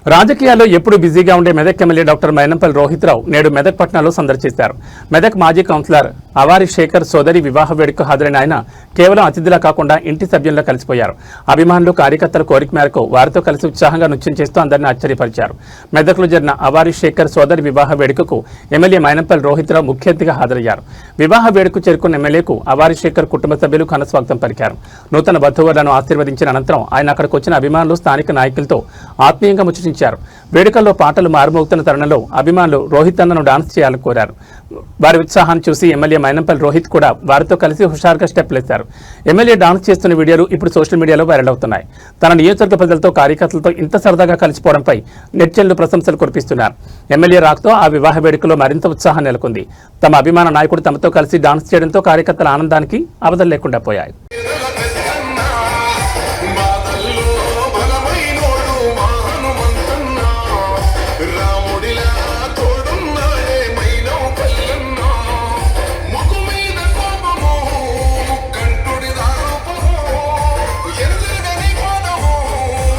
రాజకీయాల్లో ఎప్పుడు బిజీగా ఉండే మెదక్ ఎమ్మెల్యే డాక్టర్ మైనంపల్లి రోహిత్ రావు నేడు మెదక్ పట్టణంలో సందర్శించారు. మెదక్ మాజీ కౌన్సిలర్ అవారి శేఖర్ సోదరి వివాహ వేడుకకు హాజరైన ఆయన కేవలం అతిథిలా కాకుండా ఇంటి సభ్యుల్లో కలిసిపోయారు. అభిమానులు కార్యకర్తల కోరిక మేరకు వారితో కలిసి ఉత్సాహంగా నృత్యం చేస్తూ అందరినీ ఆశ్చర్యపరిచారు. మెదక్లో జరిగిన అవారి శేఖర్ సోదరి వివాహ వేడుకకు ఎమ్మెల్యే మైనంపల్లి రోహిత్ రావు ముఖ్య అతిథిగా హాజరయ్యారు. వివాహ వేడుకకు చేరుకున్న ఎమ్మెల్యేకు అవారి శేఖర్ కుటుంబ సభ్యులు ఘన స్వాగతం పలికారు. నూతన వధువులను ఆశీర్వదించిన అనంతరం ఆయన అక్కడికి వచ్చిన అభిమానులు స్థానిక నాయకులతో ఆత్మీయంగా ముచ్చటించారు. వేడుకల్లో పాటలు మారుమోగుతున్న తరుణంలో అభిమానులు రోహిత్ అన్నను డాన్స్ చేయాలని కోరారు. వారి ఉత్సాహాన్ని చూసి ఎమ్మెల్యే మైనంపల్లి రోహిత్ కూడా వారితో కలిసి హుషారుగా స్టెప్లేశారు. ఎమ్మెల్యే డాన్స్ చేస్తున్న వీడియోలు ఇప్పుడు సోషల్ మీడియాలో వైరల్ అవుతున్నాయి. తన నియోజకవర్గ ప్రజలతో కార్యకర్తలతో ఇంత సరదాగా కలిసిపోవడంపై నెటిజన్లు ప్రశంసలు కురిపిస్తున్నారు. ఎమ్మెల్యే రాకతో ఆ వివాహ వేడుకలో మరింత ఉత్సాహం నెలకొంది. తమ అభిమాన నాయకుడు తమతో కలిసి డాన్స్ చేయడంతో కార్యకర్తల ఆనందానికి అవధులు లేకుండా పోయాయి.